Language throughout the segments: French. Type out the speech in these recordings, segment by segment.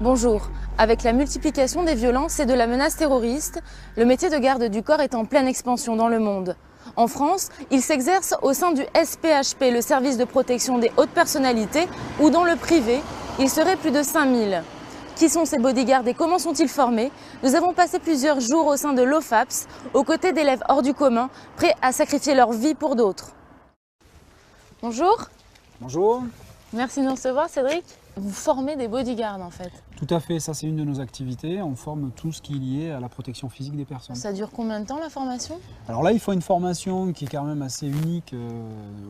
Bonjour. Avec la multiplication des violences et de la menace terroriste, le métier de garde du corps est en pleine expansion dans le monde. En France, il s'exerce au sein du SPHP, le service de protection des hautes personnalités, ou dans le privé, il serait plus de 5000. Qui sont ces bodyguards et comment sont-ils formés? Nous avons passé plusieurs jours au sein de l'OFAPS, aux côtés d'élèves hors du commun, prêts à sacrifier leur vie pour d'autres. Bonjour. Bonjour. Merci de nous recevoir, Cédric. Vous formez des bodyguards en fait. Tout à fait, ça c'est une de nos activités. On forme tout ce qui est lié à la protection physique des personnes. Ça dure combien de temps la formation? Alors là, il faut une formation qui est quand même assez unique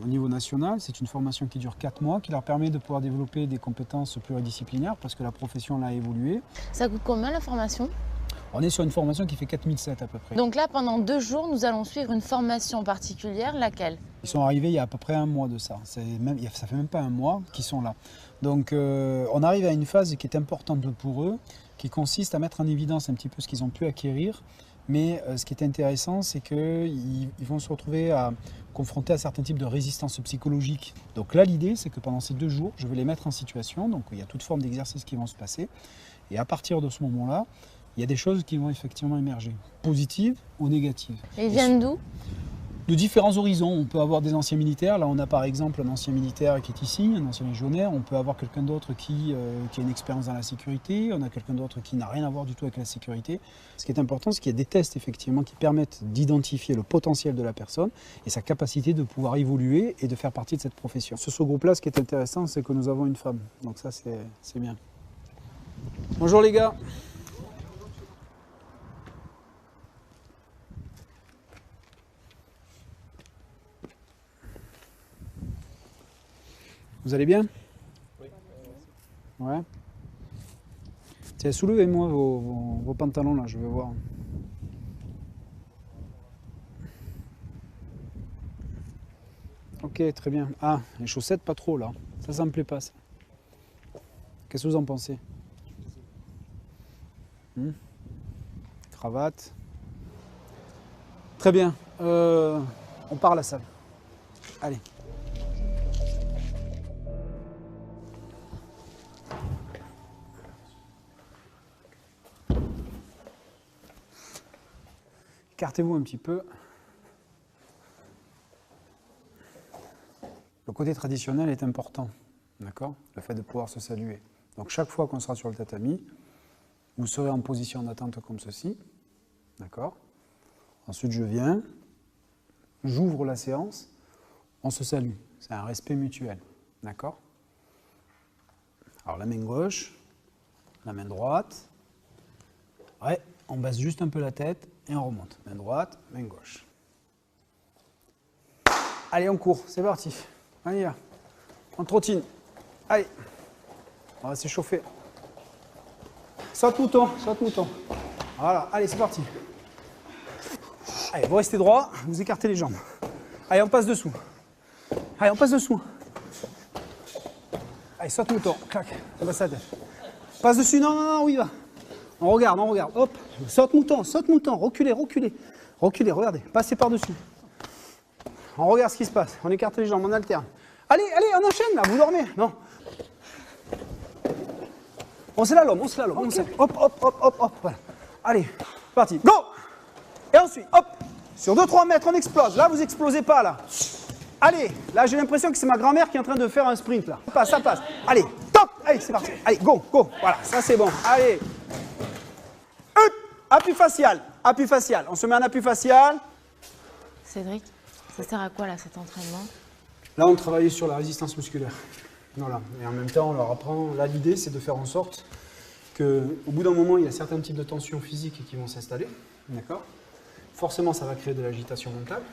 au niveau national. C'est une formation qui dure 4 mois, qui leur permet de pouvoir développer des compétences pluridisciplinaires parce que la profession a évolué. Ça coûte combien la formation? On est sur une formation qui fait 4007 à peu près. Donc là, pendant 2 jours, nous allons suivre une formation particulière, laquelle? Ils sont arrivés il y a à peu près un mois de ça. Ça fait même pas un mois qu'ils sont là. Donc on arrive à une phase qui est importante pour eux, qui consiste à mettre en évidence un petit peu ce qu'ils ont pu acquérir. Mais ce qui est intéressant, c'est qu'ils vont se retrouver confrontés à certains types de résistance psychologique. Donc là, l'idée, c'est que pendant ces 2 jours, je vais les mettre en situation. Donc il y a toute forme d'exercices qui vont se passer. Et à partir de ce moment-là, il y a des choses qui vont effectivement émerger, positives ou négatives. Et ils viennent d'où? De différents horizons. On peut avoir des anciens militaires. Là, on a par exemple un ancien militaire qui est ici, un ancien légionnaire. On peut avoir quelqu'un d'autre qui a une expérience dans la sécurité. On a quelqu'un d'autre qui n'a rien à voir du tout avec la sécurité. Ce qui est important, c'est qu'il y a des tests effectivement qui permettent d'identifier le potentiel de la personne et sa capacité de pouvoir évoluer et de faire partie de cette profession. Sur ce groupe-là, ce qui est intéressant, c'est que nous avons une femme. Donc ça, c'est bien. Bonjour les gars. Vous allez bien? Oui. Ouais. Tiens, soulevez-moi vos pantalons là, je veux voir. Ok, très bien. Ah, les chaussettes pas trop là. Ça me plaît pas ça. Qu'est-ce que vous en pensez? Cravate. Très bien. On part à la salle. Allez. Écartez-vous un petit peu. Le côté traditionnel est important, d'accord? Le fait de pouvoir se saluer. Donc chaque fois qu'on sera sur le tatami, vous serez en position d'attente comme ceci, d'accord? Ensuite je viens, j'ouvre la séance, on se salue. C'est un respect mutuel, d'accord? Alors la main gauche, la main droite. Ouais, on baisse juste un peu la tête et on remonte. Main droite, main gauche. Allez, on court, c'est parti. Allez, là. On trottine. Allez, on va s'échauffer. Saute mouton, saute mouton. Voilà, allez, c'est parti. Allez, vous restez droit, vous écartez les jambes. Allez, on passe dessous. Allez, on passe dessous. Allez, saute mouton, clac, on baisse la tête. Passe dessus, non, où il va? On regarde, hop, saute mouton, reculez, regardez, passez par-dessus. On regarde ce qui se passe, on écarte les jambes, on alterne. Allez, on enchaîne là, vous dormez, non? On slalom, okay. Hop, voilà. Allez, parti, go! Et ensuite, hop, sur 2-3 mètres, on explose, là vous explosez pas là. Allez, là j'ai l'impression que c'est ma grand-mère qui est en train de faire un sprint là. Ça passe, allez, top, allez, c'est parti, allez, go, voilà, ça c'est bon, allez. Appui facial, on se met en appui facial. Cédric, ça sert à quoi là cet entraînement? Là on travaille sur la résistance musculaire. Voilà. Et en même temps on leur apprend, là l'idée c'est de faire en sorte qu'au bout d'un moment il y a certains types de tensions physiques qui vont s'installer. D'accord? Forcément ça va créer de l'agitation mentale.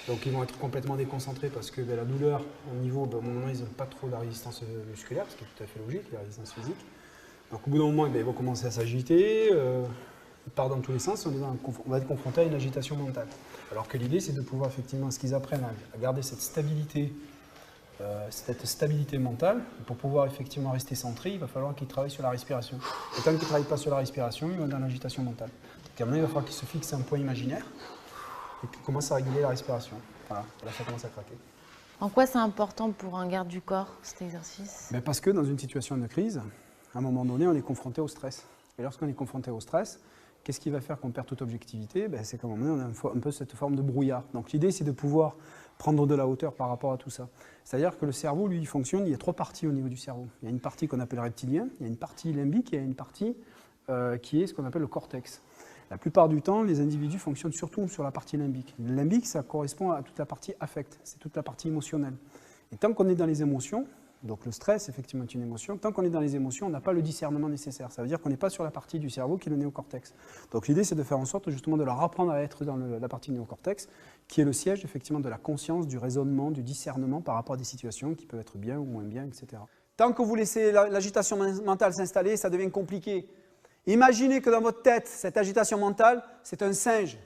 Donc ils vont être complètement déconcentrés parce que la douleur au niveau, au moment ils n'ont pas trop la résistance musculaire, ce qui est tout à fait logique, la résistance physique. Donc au bout d'un moment ils vont commencer à s'agiter. Ils partent dans tous les sens, on va être confronté à une agitation mentale. Alors que l'idée, c'est de pouvoir effectivement, ce qu'ils apprennent à garder cette stabilité mentale. Pour pouvoir effectivement rester centré, il va falloir qu'ils travaillent sur la respiration. Et tant qu'ils ne travaillent pas sur la respiration, ils vont dans l'agitation mentale. Donc à un moment, il va falloir qu'ils se fixent un point imaginaire et qu'ils commencent à réguler la respiration. Voilà, là ça commence à craquer. En quoi c'est important pour un garde du corps, cet exercice? Parce que dans une situation de crise, à un moment donné, on est confronté au stress. Et lorsqu'on est confronté au stress, qu'est-ce qui va faire qu'on perd toute objectivité? C'est qu'à un moment donné, on a un peu cette forme de brouillard. Donc l'idée, c'est de pouvoir prendre de la hauteur par rapport à tout ça. C'est-à-dire que le cerveau, lui, il fonctionne, il y a 3 parties au niveau du cerveau. Il y a une partie qu'on appelle reptilien, il y a une partie limbique, et il y a une partie qui est ce qu'on appelle le cortex. La plupart du temps, les individus fonctionnent surtout sur la partie limbique. Le limbique, ça correspond à toute la partie affect, c'est toute la partie émotionnelle. Et tant qu'on est dans les émotions, donc le stress, effectivement, est une émotion, tant qu'on est dans les émotions, on n'a pas le discernement nécessaire. Ça veut dire qu'on n'est pas sur la partie du cerveau qui est le néocortex. Donc l'idée, c'est de faire en sorte justement de leur apprendre à être dans la partie néocortex, qui est le siège, effectivement, de la conscience, du raisonnement, du discernement par rapport à des situations qui peuvent être bien ou moins bien, etc. Tant que vous laissez l'agitation mentale s'installer, ça devient compliqué. Imaginez que dans votre tête, cette agitation mentale, c'est un singe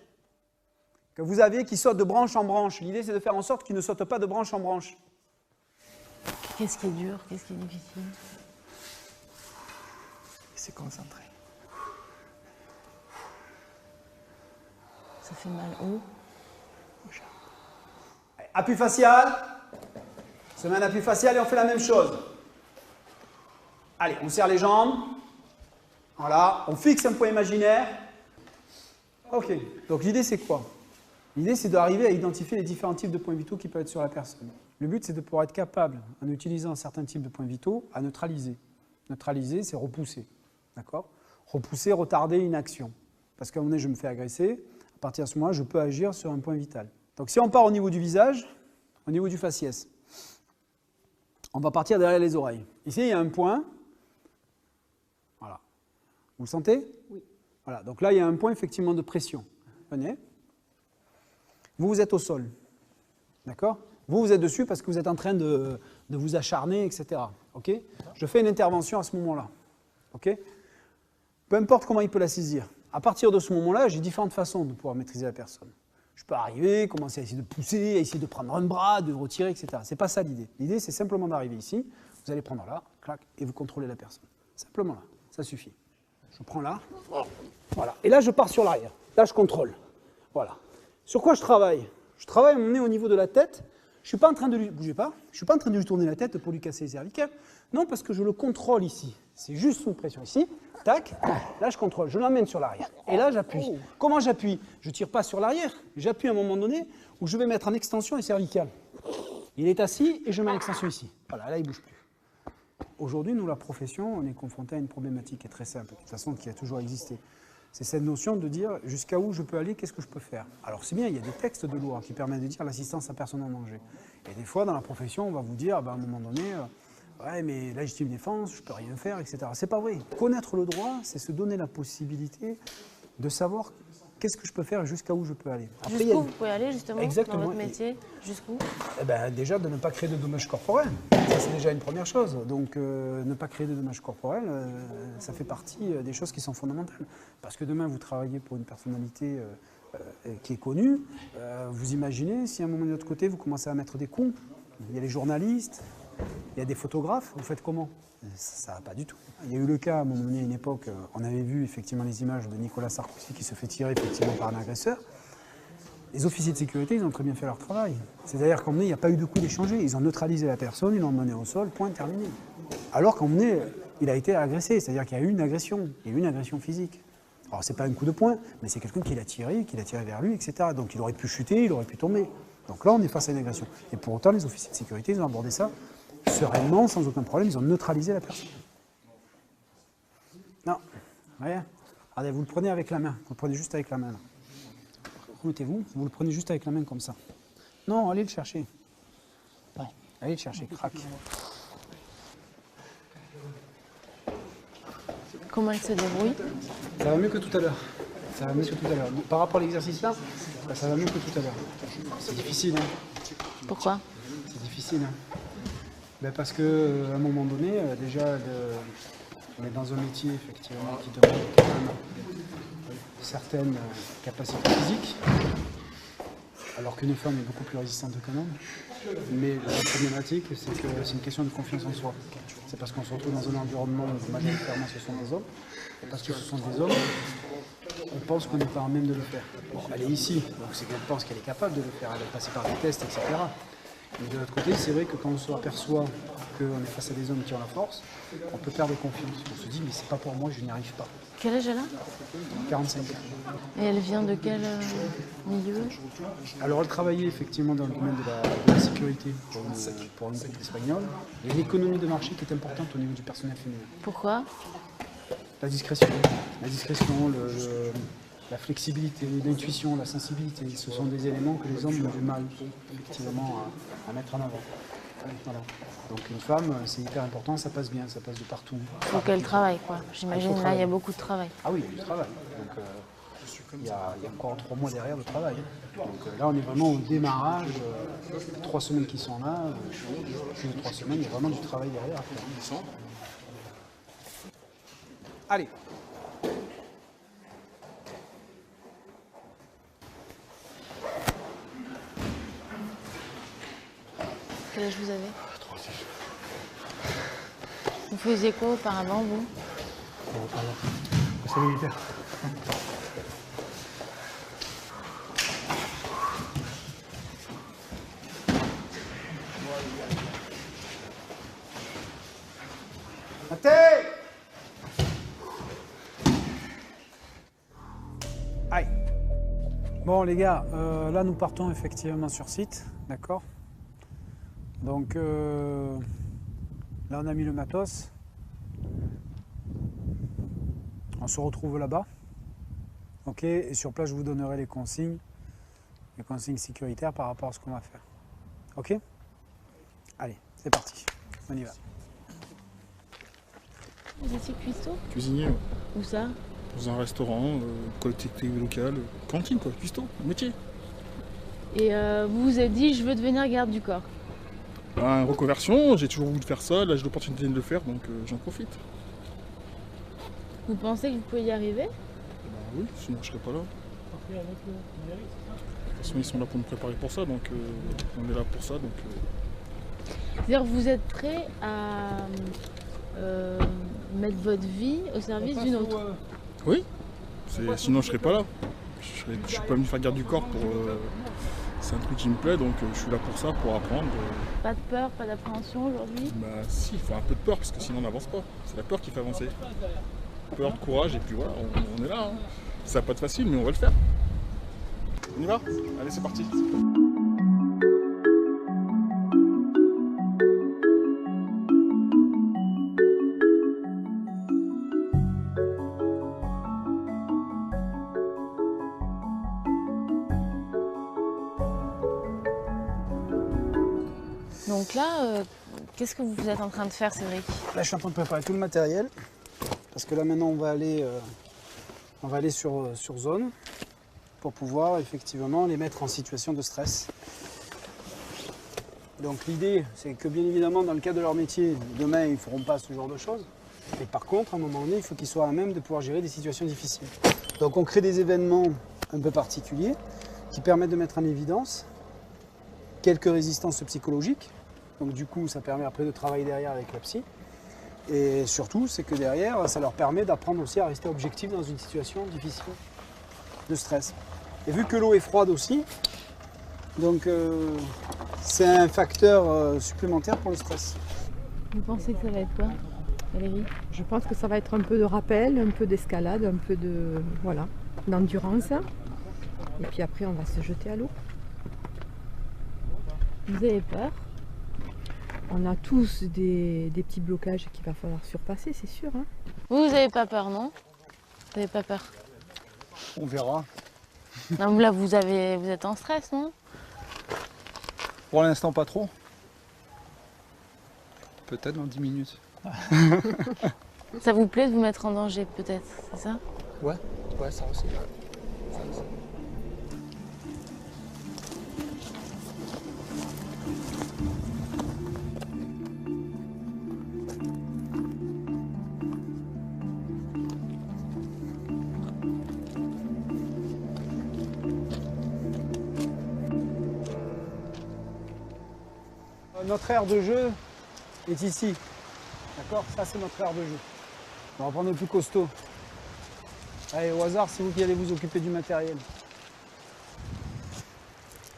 que vous avez qui saute de branche en branche. L'idée, c'est de faire en sorte qu'il ne saute pas de branche en branche. Qu'est-ce qui est dur? Qu'est-ce qui est difficile? C'est concentré. Ça fait mal où? Appui facial. Se met un appui facial et on fait la même chose. Allez, on serre les jambes. Voilà, on fixe un point imaginaire. Ok, donc l'idée c'est quoi? L'idée c'est d'arriver à identifier les différents types de points vitaux qui peuvent être sur la personne. Le but c'est de pouvoir être capable, en utilisant certains types de points vitaux, à neutraliser. Neutraliser, c'est repousser. D'accord? Repousser, retarder une action. Parce qu'à un moment donné, je me fais agresser, à partir de ce moment-là, je peux agir sur un point vital. Donc si on part au niveau du visage, au niveau du faciès, on va partir derrière les oreilles. Ici, il y a un point. Voilà. Vous le sentez? Oui. Voilà. Donc là, il y a un point effectivement de pression. Venez. Vous êtes au sol. D'accord? Vous êtes dessus parce que vous êtes en train de vous acharner, etc. Ok? Je fais une intervention à ce moment-là. Ok? Peu importe comment il peut la saisir. À partir de ce moment-là, j'ai différentes façons de pouvoir maîtriser la personne. Je peux arriver, commencer à essayer de pousser, à essayer de prendre un bras, de retirer, etc. Ce n'est pas ça l'idée. L'idée, c'est simplement d'arriver ici. Vous allez prendre là, clac, et vous contrôlez la personne. Simplement là. Ça suffit. Je prends là. Voilà. Et là, je pars sur l'arrière. Là, je contrôle. Voilà. Sur quoi je travaille? Je travaille à mon nez au niveau de la tête. Je ne suis pas en train de lui... Bougez pas. Je suis pas en train de lui tourner la tête pour lui casser les cervicales. Non, parce que je le contrôle ici. C'est juste sous pression ici. Tac. Là, je contrôle. Je l'emmène sur l'arrière. Et là, j'appuie. Comment j'appuie? Je ne tire pas sur l'arrière. J'appuie à un moment donné où je vais mettre en extension les cervicales. Il est assis et je mets l'extension ici. Voilà, là, il ne bouge plus. Aujourd'hui, nous, la profession, on est confronté à une problématique qui est très simple, de toute façon, qui a toujours existé. C'est cette notion de dire jusqu'à où je peux aller, qu'est-ce que je peux faire. Alors c'est bien, il y a des textes de loi qui permettent de dire l'assistance à personne en danger. Et des fois, dans la profession, on va vous dire, à un moment donné, ouais, mais la légitime défense, je peux rien faire, etc. C'est pas vrai. Connaître le droit, c'est se donner la possibilité de savoir qu'est-ce que je peux faire et jusqu'à où je peux aller. Jusqu'où vous pouvez aller, justement, exactement, dans votre métier? Jusqu'où? Déjà, de ne pas créer de dommages corporels. Ça, c'est déjà une première chose. Donc, ne pas créer de dommages corporels, ça fait partie des choses qui sont fondamentales. Parce que demain, vous travaillez pour une personnalité qui est connue. Vous imaginez, si à un moment de l'autre côté, vous commencez à mettre des coups, il y a les journalistes, il y a des photographes, vous faites comment? Ça va pas du tout. Il y a eu le cas, à un moment donné, à une époque, on avait vu effectivement les images de Nicolas Sarkozy qui se fait tirer effectivement par un agresseur. Les officiers de sécurité, ils ont très bien fait leur travail. C'est-à-dire qu'à un moment donné, il n'y a pas eu de coup d'échanger. Ils ont neutralisé la personne, ils l'ont emmené au sol, point, terminé. Alors qu'à un moment donné, il a été agressé, c'est-à-dire qu'il y a eu une agression, il y a eu une agression physique. Alors c'est pas un coup de poing, mais c'est quelqu'un qui l'a tiré vers lui, etc. Donc il aurait pu chuter, il aurait pu tomber. Donc là, on est face à une agression. Et pour autant, les officiers de sécurité, ils ont abordé ça sereinement, sans aucun problème, ils ont neutralisé la personne. Non, rien. Regardez, vous le prenez avec la main, vous le prenez juste avec la main. Là. Remettez-vous, vous le prenez juste avec la main comme ça. Non, allez le chercher. Ouais. Allez le chercher, crac. Comment il se débrouille? Ça va mieux que tout à l'heure. Ça va mieux que tout à l'heure. Par rapport à l'exercice là, ça va mieux que tout à l'heure. C'est difficile. Hein. Pourquoi? C'est difficile. Hein. Parce qu'à un moment donné, déjà, on est dans un métier effectivement qui demande quand même certaines capacités physiques, alors qu'une femme est beaucoup plus résistante qu'un homme. Mais la problématique, c'est que c'est une question de confiance en soi. C'est parce qu'on se retrouve dans un environnement où majoritairement ce sont des hommes, et parce que ce sont des hommes, on pense qu'on n'est pas en même de le faire. Bon, elle est ici, donc c'est qu'elle pense qu'elle est capable de le faire, elle est passée par des tests, etc. Mais de l'autre côté, c'est vrai que quand on se aperçoit qu'on est face à des hommes qui ont la force, on peut perdre confiance. On se dit, mais c'est pas pour moi, je n'y arrive pas. Quel âge elle a? 45 ans. Et elle vient de quel milieu? Alors, elle travaillait effectivement dans le domaine de la sécurité pour un groupe espagnol. Il y a une économie de marché qui est importante au niveau du personnel féminin. Pourquoi? La discrétion. La discrétion, la flexibilité, l'intuition, la sensibilité, ce sont des éléments que les hommes ont du mal effectivement à mettre en avant. Voilà. Donc une femme, c'est hyper important, ça passe bien, ça passe de partout. Il faut qu'elle travaille, quoi. J'imagine là, il y a beaucoup de travail. Ah oui, il y a du travail. Donc il y a encore 3 mois derrière de travail. Donc là, on est vraiment au démarrage. 3 semaines qui sont là, plus de 3 semaines, il y a vraiment du travail derrière. Allez. Quel âge vous avez? 36. Vous faisiez quoi auparavant, vous? C'est militaire. Aïe. Bon les gars, là nous partons effectivement sur site, d'accord? Donc là on a mis le matos. On se retrouve là-bas. Ok, et sur place je vous donnerai les consignes sécuritaires par rapport à ce qu'on va faire. Ok? Allez, c'est parti, on y va. Vous étiez cuistot? Cuisinier, ouais. Où ça? Dans un restaurant, collectivité locale, cantine quoi, cuistot, métier. Et vous vous êtes dit, je veux devenir garde du corps? Ben, reconversion, j'ai toujours voulu faire ça, là j'ai l'opportunité de le faire donc j'en profite. Vous pensez que vous pouvez y arriver? Ben oui, sinon je serais pas là. De toute façon ils sont là pour me préparer pour ça donc on est là pour ça donc. C'est-à-dire que vous êtes prêt à mettre votre vie au service d'une autre? Oui, sinon je serais pas là. Je suis pas venu faire garde du corps pour. C'est un truc qui me plaît donc je suis là pour ça, pour apprendre. Pas de peur, pas d'appréhension aujourd'hui? Bah si, il faut un peu de peur parce que sinon on n'avance pas. C'est la peur qui fait avancer. Peur, de courage et puis voilà, on est là. Hein. Ça va pas être facile mais on va le faire. On y va? Allez c'est parti. Donc là, qu'est-ce que vous êtes en train de faire, Cédric? Là je suis en train de préparer tout le matériel. Parce que là maintenant on va aller sur zone pour pouvoir effectivement les mettre en situation de stress. Donc l'idée c'est que bien évidemment dans le cadre de leur métier, demain ils ne feront pas ce genre de choses. Mais par contre à un moment donné il faut qu'ils soient à même de pouvoir gérer des situations difficiles. Donc on crée des événements un peu particuliers qui permettent de mettre en évidence quelques résistances psychologiques. Donc du coup ça permet après de travailler derrière avec la psy. Et surtout, c'est que derrière, ça leur permet d'apprendre aussi à rester objectif dans une situation difficile de stress. Et vu que l'eau est froide aussi, donc c'est un facteur supplémentaire pour le stress. Vous pensez que ça va être quoi, Valérie? Je pense que ça va être un peu de rappel, un peu d'escalade, un peu de voilà, d'endurance. Et puis après, on va se jeter à l'eau. Vous avez peur? On a tous des petits blocages qu'il va falloir surpasser, c'est sûr. Hein. Vous n'avez pas peur, non? Vous n'avez pas peur? On verra. Non, là, vous êtes en stress, non? Pour l'instant, pas trop. Peut-être dans 10 minutes. Ça vous plaît de vous mettre en danger, peut-être, c'est ça? Ouais, ça aussi. Notre aire de jeu est ici. D'accord? Ça c'est notre aire de jeu. On va prendre le plus costaud. Allez, au hasard, c'est vous qui allez vous occuper du matériel.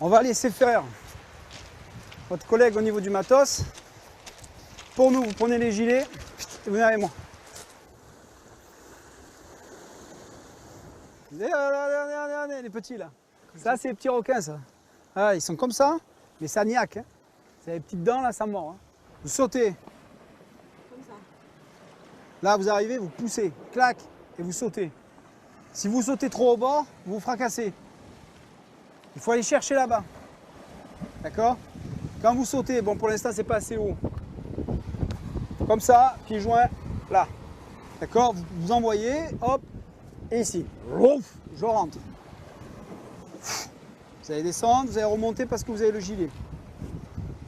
On va laisser faire votre collègue au niveau du matos. Pour nous, vous prenez les gilets et vous venez avec moi. Regardez, les petits là. Ça, c'est les petits requins, ça. Ah, ils sont comme ça, mais ça niaque. Hein. C'est les petites dents, là, ça mord. Hein. Vous sautez. Comme ça. Là, vous arrivez, vous poussez, clac, et vous sautez. Si vous sautez trop au bord, vous vous fracassez. Il faut aller chercher là-bas. D'accord? Quand vous sautez, bon, pour l'instant, c'est pas assez haut. Comme ça, pieds joints, là. D'accord? Vous envoyez, hop, et ici. Je rentre. Vous allez descendre, vous allez remonter parce que vous avez le gilet.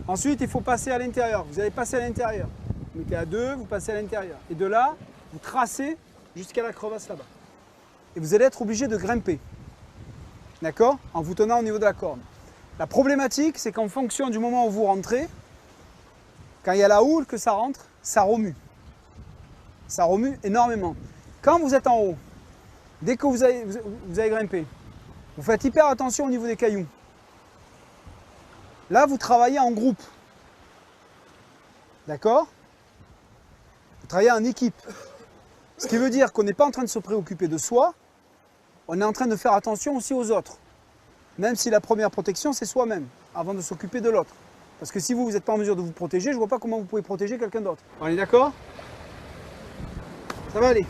Ensuite, il faut passer à l'intérieur. Vous allez passer à l'intérieur. Vous mettez à deux, vous passez à l'intérieur. Et de là, vous tracez jusqu'à la crevasse là-bas. Et vous allez être obligé de grimper. D'accord? En vous tenant au niveau de la corde. La problématique, c'est qu'en fonction du moment où vous rentrez, quand il y a la houle que ça rentre, ça remue. Ça remue énormément. Quand vous êtes en haut, dès que vous allez grimper, vous faites hyper attention au niveau des cailloux. Là, vous travaillez en groupe. D'accord? Vous travaillez en équipe. Ce qui veut dire qu'on n'est pas en train de se préoccuper de soi, on est en train de faire attention aussi aux autres. Même si la première protection, c'est soi-même, avant de s'occuper de l'autre. Parce que si vous n'êtes pas en mesure de vous protéger, je ne vois pas comment vous pouvez protéger quelqu'un d'autre. On est d'accord? Ça va aller?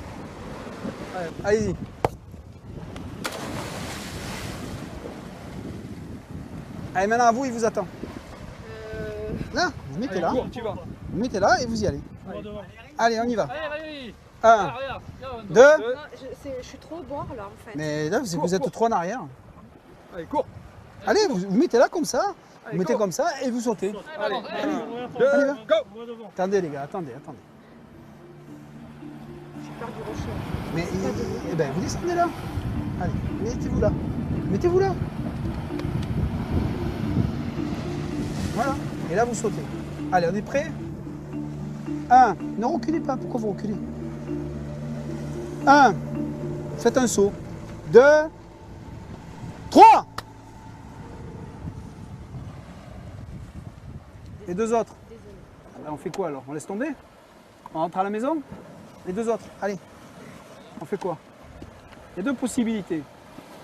Allez-y. Allez, maintenant à vous, il vous attend. Là, vous mettez là. Vous mettez là et vous y allez. Allez, on y va. Allez. 1, 2. Je suis trop au bord là en fait. Mais là, vous êtes trop en arrière. Allez, cours. Allez, vous mettez là comme ça. Allez, Vous mettez go. comme ça et vous sautez. Allez, Allez, 2, va. go. Attendez les gars, attendez. J'ai peur du rocher. Mais eh ben, vous descendez là. Allez, mettez-vous là. Mettez-vous là. Voilà. Et là, vous sautez. Allez, on est prêt? 1. Ne reculez pas. Pourquoi vous reculez? 1. Faites un saut. 2. 3. Les deux autres. On fait quoi alors? On laisse tomber? On rentre à la maison? Les deux autres. Allez. On fait quoi? Il y a deux possibilités.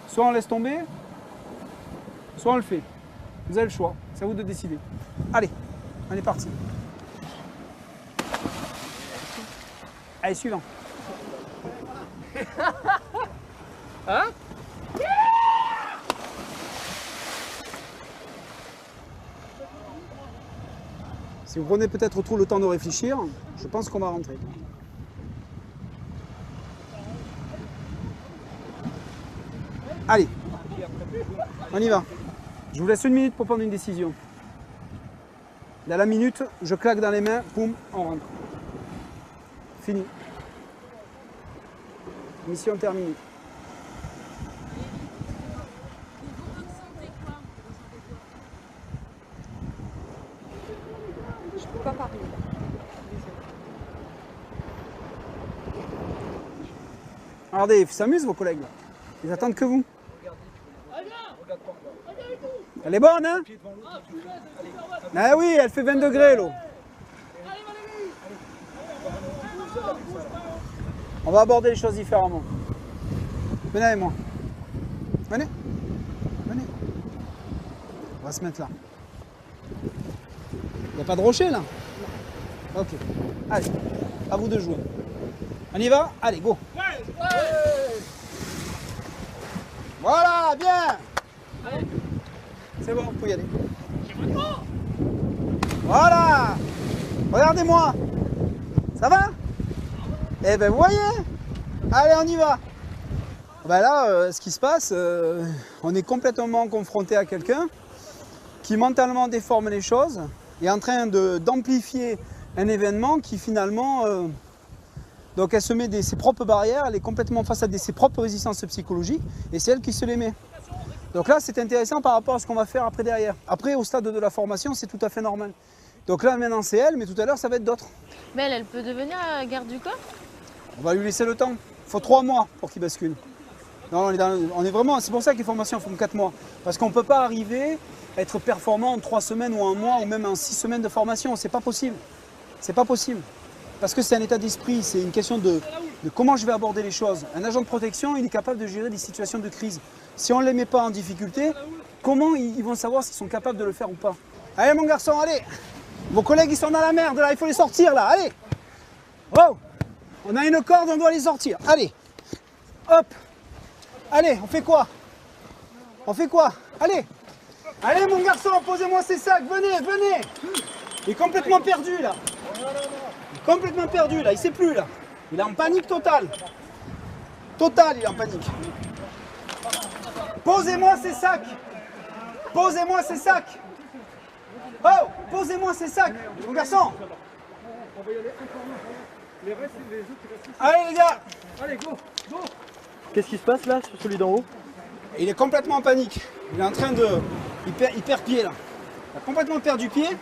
Soit on laisse tomber, soit on le fait. Vous avez le choix. C'est à vous de décider. Allez, on est parti. Allez, suivant. Hein? Si vous prenez peut-être trop le temps de réfléchir, je pense qu'on va rentrer. Allez, on y va. Je vous laisse 1 minute pour prendre une décision. Dans la minute, je claque dans les mains, boum, on rentre. Fini. Mission terminée. Je peux pas parler. Regardez, ils s'amusent vos collègues là. Ils attendent que vous. Elle est bonne, hein? Ah oui, elle fait 20 degrés l'eau. On va aborder les choses différemment. Venez avec moi. Venez. Venez. On va se mettre là. Il n'y a pas de rocher là? Ok. Allez, à vous de jouer. On y va? Allez, go. Voilà, bien. C'est bon, vous pouvez y aller. Voilà. Regardez-moi. Ça va? Eh ben vous voyez. Allez, on y va. Ben là, ce qui se passe, on est complètement confronté à quelqu'un qui mentalement déforme les choses et est en train d'amplifier un événement qui finalement... donc elle se met ses propres barrières, elle est complètement face à ses propres résistances psychologiques et c'est elle qui se les met. Donc là, c'est intéressant par rapport à ce qu'on va faire après derrière. Après, au stade de la formation, c'est tout à fait normal. Donc là, maintenant, c'est elle, mais tout à l'heure, ça va être d'autres. Mais elle peut devenir garde du corps? On va lui laisser le temps. Il faut 3 mois pour qu'il bascule. Non, on est vraiment, c'est pour ça que les formations font 4 mois. Parce qu'on ne peut pas arriver à être performant en 3 semaines ou 1 mois ou même en 6 semaines de formation. C'est pas possible. C'est pas possible. Parce que c'est un état d'esprit, c'est une question de comment je vais aborder les choses. Un agent de protection, il est capable de gérer des situations de crise. Si on ne les met pas en difficulté, comment ils vont savoir s'ils sont capables de le faire ou pas? Allez mon garçon, allez! Vos collègues ils sont dans la merde là, il faut les sortir là, allez! Wow! On a une corde, on doit les sortir. Allez! Hop! Allez, on fait quoi? On fait quoi? Allez! Allez mon garçon, posez-moi ces sacs, venez, venez! Il est complètement perdu là! Il est complètement perdu là, il sait plus là! Il est en panique totale! Total, il est en panique! Posez-moi ces sacs! Posez-moi ces sacs! Oh! Posez-moi ces sacs! Mon garçon! Allez les gars! Allez, go, go. Qu'est-ce qui se passe là sur celui d'en haut? Il est complètement en panique. Il est en train de... Il perd pied là. Il a complètement perdu pied.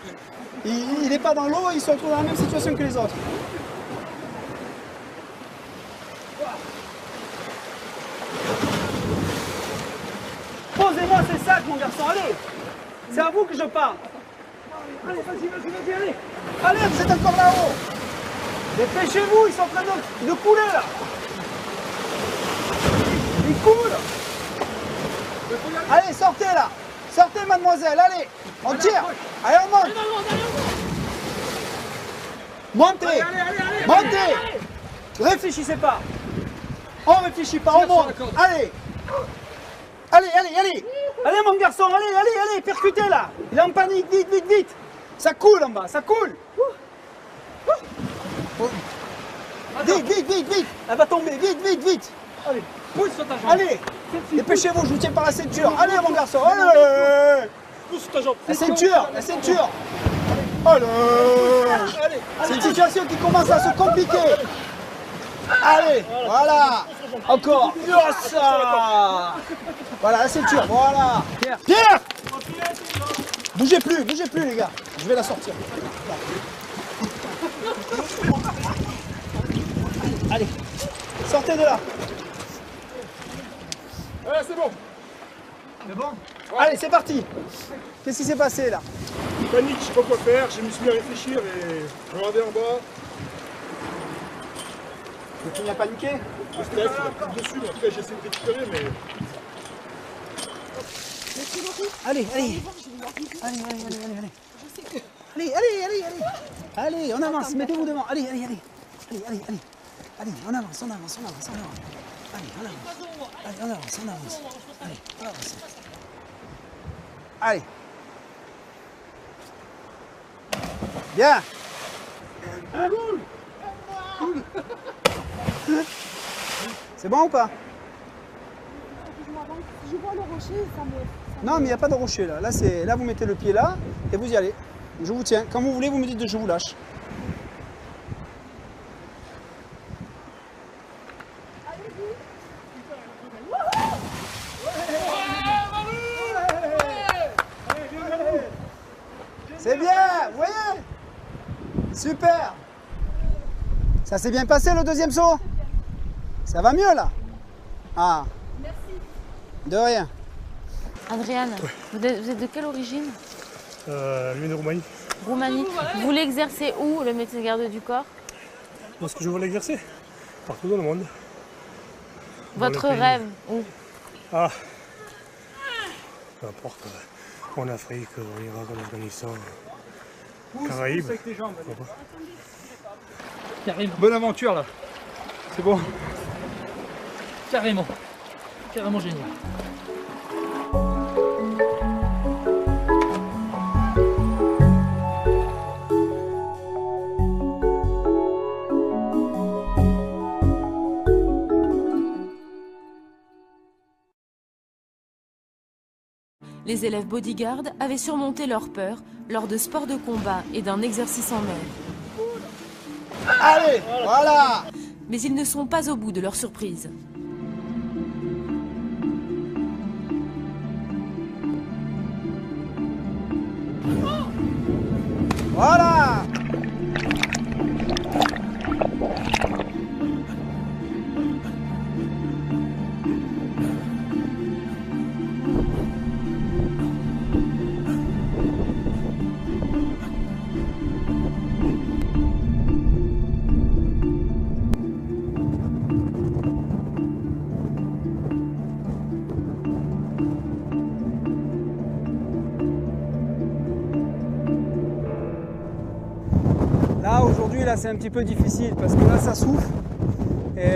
Il n'est pas dans l'eau, il se retrouve dans la même situation que les autres. Posez-moi ces sacs mon garçon, allez! C'est à vous que je parle. Allez, vas-y, allez. Allez, vous êtes encore là-haut. Dépêchez-vous, ils sont en train de couler là. Ils coulent. Allez, sortez là. Sortez mademoiselle, allez. On tire. Allez, on monte. Montez. Montez. Réfléchissez pas. On réfléchit pas, on monte. Allez. Allez, allez, allez. Allez mon garçon, allez, percutez là. Il est en panique, vite, vite, vite. Ça coule en bas, ça coule. Vite, vite, vite, vite. Elle va tomber, vite, vite, vite. Allez, pousse sur ta jambe. Allez, dépêchez-vous, je vous tiens par la ceinture. Allez mon garçon, allez. Pousse sur ta jambe. La ceinture, la ceinture. Allez. Allez. C'est une situation qui commence à se compliquer. Allez, voilà. Encore. Yes. Voilà, la ceinture, voilà. Pierre. Bougez plus les gars. Je vais la sortir. Allez, sortez de là. Ouais, c'est bon. C'est bon? Allez, c'est parti. Qu'est-ce qui s'est passé là? Panique, je sais pas quoi faire, je me suis mis à réfléchir et je regardais en bas. Tu m'as paniqué? Le stress, il m'a pris dessus, mais en tout cas j'ai essayé de récupérer, mais... Allez, allez. Allez. Allez, on avance, mettez-vous devant. Allez, on avance. Allez, on avance. Allez, on avance. Allez. Bien. C'est bon ou pas? Je vois le rocher, ça me... Non, mais il n'y a pas de rocher là. Là, vous mettez le pied là et vous y allez. Je vous tiens. Quand vous voulez, vous me dites de je vous lâche. C'est bien, vous voyez? Super. Ça s'est bien passé le deuxième saut? Ça va mieux là? Ah. Merci. De rien. Adriane, vous êtes de quelle origine? Lui de Roumanie. Roumanie. Vous voulez exercer où le métier de garde du corps? Est-ce que je veux l'exercer? Partout dans le monde. Votre rêve où? Ah, peu importe. En Afrique, en Irak, en Afghanistan, Caraïbes. Carrément. Bonne aventure là. C'est bon. Carrément. Carrément génial. Les élèves bodyguards avaient surmonté leur peur lors de sports de combat et d'un exercice en mer. Allez, voilà. Mais ils ne sont pas au bout de leur surprise. Voilà. là, c'est un petit peu difficile parce que là, ça souffle. Et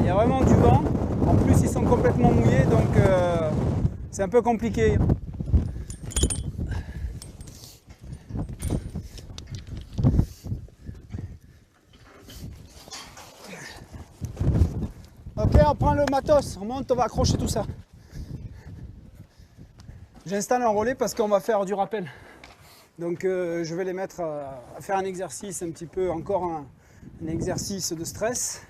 il y a vraiment du vent. En plus, ils sont complètement mouillés, donc c'est un peu compliqué. Ok, on prend le matos, on monte, on va accrocher tout ça. J'installe un relais parce qu'on va faire du rappel. Donc je vais les mettre à faire un exercice un petit peu, encore un exercice de stress.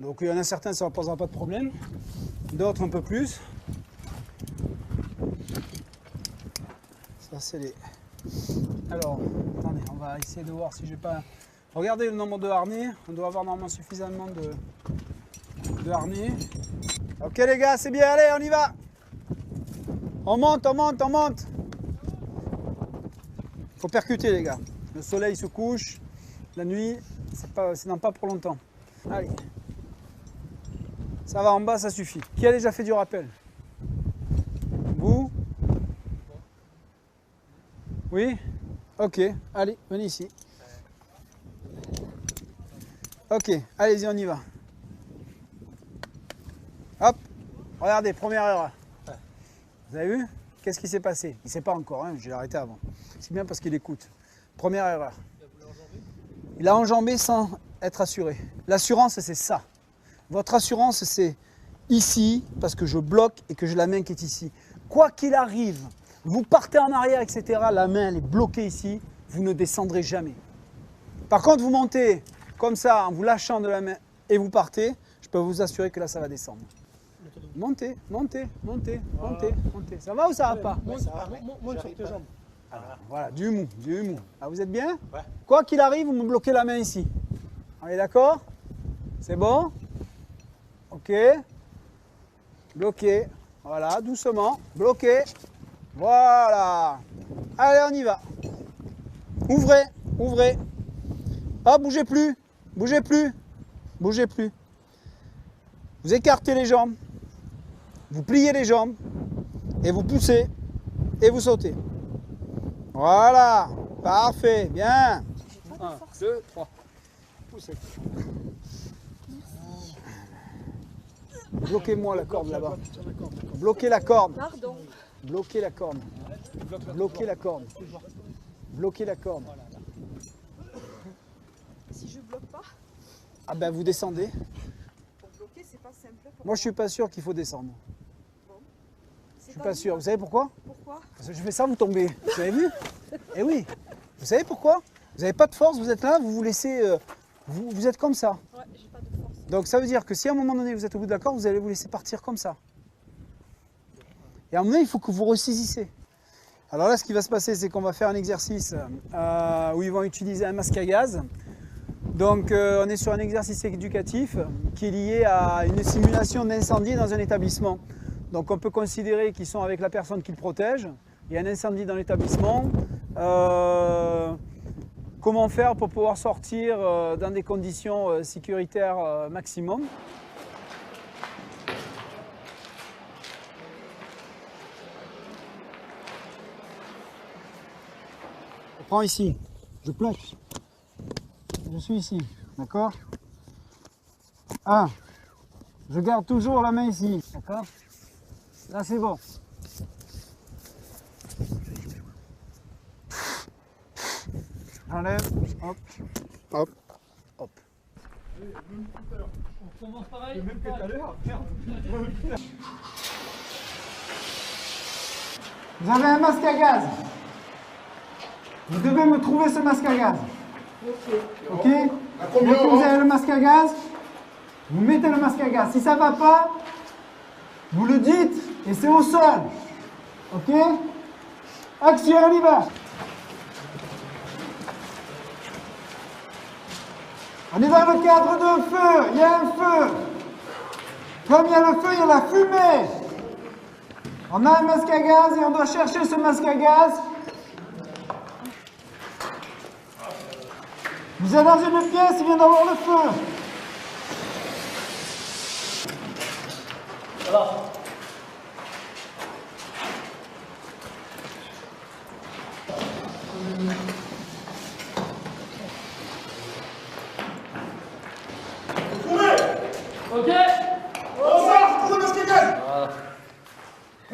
Donc il y en a certains, ça ne posera pas de problème. D'autres un peu plus. Ça c'est les... Alors, attendez, on va essayer de voir si j'ai pas... Regardez le nombre de harnais. On doit avoir normalement suffisamment de harnais. Ok les gars, c'est bien, allez, on y va. On monte, on monte, on monte. Faut percuter les gars. Le soleil se couche, la nuit, c'est dans pas pour longtemps. Allez. Ça va en bas, ça suffit. Qui a déjà fait du rappel? Vous? Oui? Ok, allez, venez ici. Ok, allez-y, on y va. Hop, regardez, première erreur. Vous avez vu? Qu'est-ce qui s'est passé? Il ne sait pas encore, hein, je l'ai arrêté avant. C'est bien parce qu'il écoute. Première erreur. Il a enjambé sans être assuré. L'assurance, c'est ça. Votre assurance, c'est ici, parce que je bloque et que j'ai la main qui est ici. Quoi qu'il arrive, vous partez en arrière, etc., la main, elle est bloquée ici, vous ne descendrez jamais. Par contre, vous montez comme ça, en vous lâchant de la main, et vous partez, je peux vous assurer que là, ça va descendre. Montez, montez, montez, montez, montez. Ça va ou ça va pas? Monte sur tes jambes. Voilà, du mou, du mou. Ah, vous êtes bien? Ouais. Quoi qu'il arrive, vous me bloquez la main ici. On est d'accord? C'est bon? Ok. Bloqué. Voilà, doucement. Bloqué. Voilà. Allez, on y va. Ouvrez, ouvrez. Ah, bougez plus. Bougez plus. Bougez plus. Vous écartez les jambes. Vous pliez les jambes. Et vous poussez. Et vous sautez. Voilà. Parfait. Bien. 1, 2, 3. Poussez. Bloquez-moi la corde là-bas. Bloquez la corde. Pardon. Bloquez la corde. Bloquez la corde. Bloquez la corde. Si je bloque pas, Ah ben vous descendez. pour bloquer, c'est pas simple. Moi je suis pas sûr qu'il faut descendre. Je suis pas sûr. Vous savez pourquoi? Pourquoi? Parce que je fais ça, vous tombez. Vous avez vu? Eh oui. Vous savez pourquoi? Vous n'avez pas de force, vous êtes là, vous vous laissez... vous êtes comme ça. Ouais, j'ai pas de force. Donc ça veut dire que si à un moment donné vous êtes au bout de la corde, vous allez vous laisser partir comme ça. Et à un moment donné, il faut que vous ressaisissez. Alors là, ce qui va se passer, c'est qu'on va faire un exercice où ils vont utiliser un masque à gaz. Donc on est sur un exercice éducatif qui est lié à une simulation d'incendie dans un établissement. Donc on peut considérer qu'ils sont avec la personne qu'ils protègent. Il y a un incendie dans l'établissement. Comment faire pour pouvoir sortir dans des conditions sécuritaires maximum. Je prends ici, je plaque. Je suis ici, d'accord? 1. Je garde toujours la main ici, d'accord? Là c'est bon. J'enlève, hop, hop, hop. On commence pareil. Même que tout à l'heure, merde. Vous avez un masque à gaz. Vous devez me trouver ce masque à gaz. Ok. Dès que vous avez le masque à gaz, vous mettez le masque à gaz. Si ça ne va pas, vous le dites et c'est au sol. Ok. Action, on y va. On est dans le cadre d'un feu. Il y a un feu. Comme il y a le feu, il y a la fumée. On a un masque à gaz et on doit chercher ce masque à gaz. Vous êtes dans une pièce, il vient d'avoir le feu. Voilà.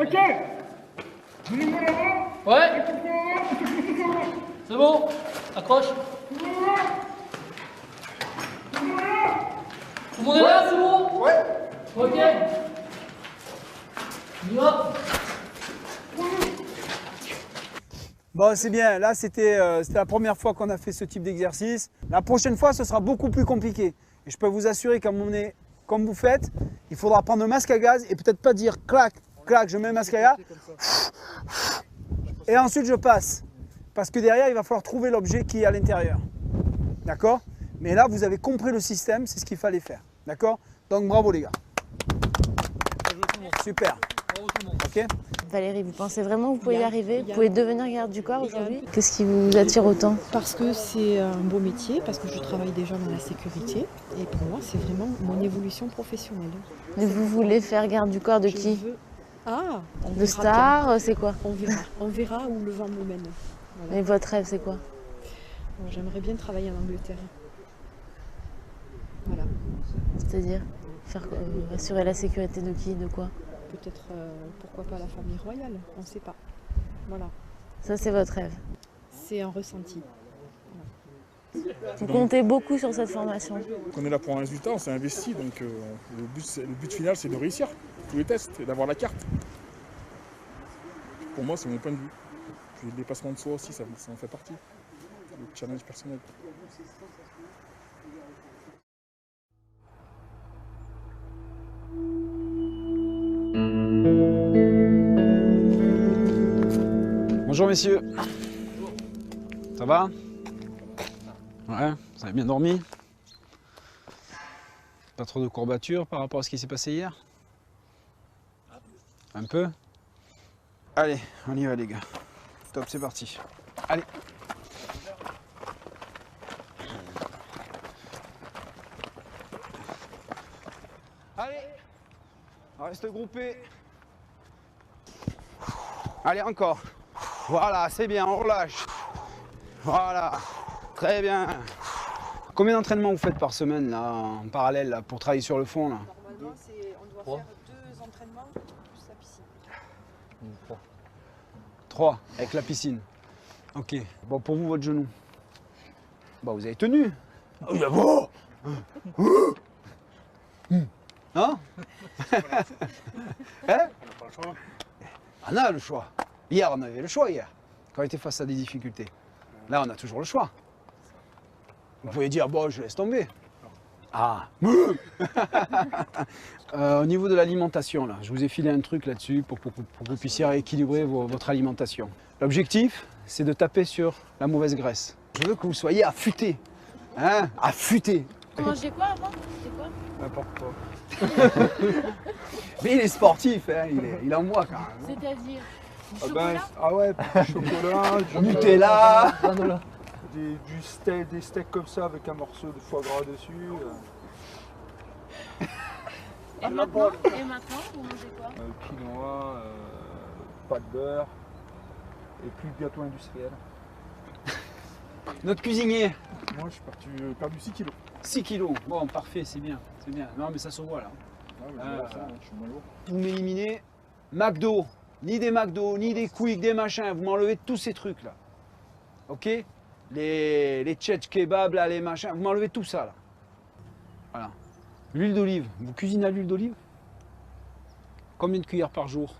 Ok. Ouais. C'est bon. Accroche. Tout le monde est là, c'est bon? Ouais. Ok. On y va. Bon, c'est bien. Là, c'était la première fois qu'on a fait ce type d'exercice. La prochaine fois, ce sera beaucoup plus compliqué. Et je peux vous assurer qu'à un moment donné, comme vous faites, il faudra prendre le masque à gaz et peut-être pas dire clac, clac, je mets le masque à gaz. Et ensuite, je passe. Parce que derrière, il va falloir trouver l'objet qui est à l'intérieur. D'accord? Mais là, vous avez compris le système, c'est ce qu'il fallait faire. D'accord? Donc, bravo les gars. Super. Ok? Valérie, vous pensez vraiment que vous pouvez y arriver? Vous pouvez devenir garde du corps aujourd'hui? Qu'est-ce qui vous attire autant? Parce que c'est un beau métier, parce que je travaille déjà dans la sécurité. Et pour moi, c'est vraiment mon évolution professionnelle. Mais vous voulez faire garde du corps de qui? Ah, on De verra star, bien. c'est quoi? On verra où le vent me mène. Voilà. Et votre rêve, c'est quoi? J'aimerais bien travailler en Angleterre. Voilà. C'est-à-dire faire assurer la sécurité de qui? De quoi? Peut-être, pourquoi pas la famille royale, on ne sait pas. Voilà. Ça, c'est votre rêve. C'est un ressenti. Vous comptez beaucoup sur cette formation. On est là pour un résultat, on s'est investi, donc le but final c'est de réussir tous les tests et d'avoir la carte. Pour moi c'est mon point de vue. Puis le dépassement de soi aussi, ça en fait partie. Le challenge personnel. Bonjour messieurs. Ça va? Ouais, vous avez bien dormi? Pas trop de courbatures par rapport à ce qui s'est passé hier? Un peu? Allez, on y va les gars. Top, c'est parti. Allez. Allez. On reste groupé. Allez, encore. Voilà, c'est bien, on relâche. Voilà, très bien. Combien d'entraînements vous faites par semaine là, en parallèle là, pour travailler sur le fond là? Normalement, on doit faire 2 entraînements plus la piscine. 3 avec la piscine. Ok. Bon, pour vous, votre genou. Bah, vous avez tenu. Oh, il a beau. Hein? Hein? On a le choix. Hier, on avait le choix hier, quand on était face à des difficultés. Là, on a toujours le choix. Vous pouvez dire, bon, je laisse tomber. Ah. Au niveau de l'alimentation, là, je vous ai filé un truc là-dessus pour que vous puissiez rééquilibrer votre alimentation. L'objectif, c'est de taper sur la mauvaise graisse. Je veux que vous soyez affûtés. Hein? Affûtés. Vous mangez quoi avant? C'est quoi? N'importe quoi. Mais il est sportif, hein, il est en moi quand même. C'est-à-dire du Ah, chocolat? ah ouais, du chocolat, du Nutella. du steak, des steaks comme ça avec un morceau de foie gras dessus. Et maintenant, vous mangez quoi? Quinoa, pas de beurre, et puis bientôt industriel. Notre cuisinier. Moi je suis parti perdre 6 kilos. 6 kilos. Bon, parfait, c'est bien, c'est bien. Non, mais ça se voit là. Ouais, mais je suis moins lourd. Vous m'éliminez McDo, ni des McDo, ni des Quick, des machins. Vous m'enlevez tous ces trucs là. Ok? Les tchetch kebab, là, les machins. Vous m'enlevez tout ça là. Voilà. L'huile d'olive. Vous cuisinez à l'huile d'olive? Combien de cuillères par jour?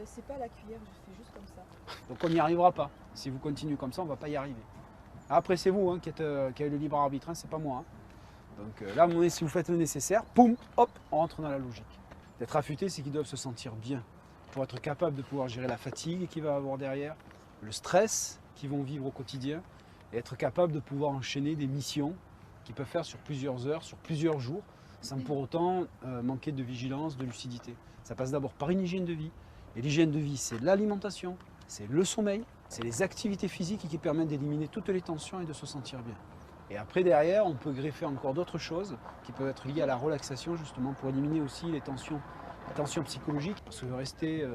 C'est pas la cuillère, je fais juste comme ça. Donc on n'y arrivera pas. Si vous continuez comme ça, on ne va pas y arriver. Après, c'est vous hein, qui avez le libre arbitre, hein, c'est pas moi. Hein. Donc là, à un moment donné, si vous faites le nécessaire, poum, hop, on rentre dans la logique. D'être affûté, c'est qu'ils doivent se sentir bien pour être capable de pouvoir gérer la fatigue qu'il va avoir derrière, le stress qu'ils vont vivre au quotidien, et être capable de pouvoir enchaîner des missions qu'ils peuvent faire sur plusieurs heures, sur plusieurs jours, sans pour autant manquer de vigilance, de lucidité. Ça passe d'abord par une hygiène de vie. Et l'hygiène de vie, c'est l'alimentation, c'est le sommeil, c'est les activités physiques qui permettent d'éliminer toutes les tensions et de se sentir bien. Et après, derrière, on peut greffer encore d'autres choses qui peuvent être liées à la relaxation, justement, pour éliminer aussi les tensions psychologiques. Parce que rester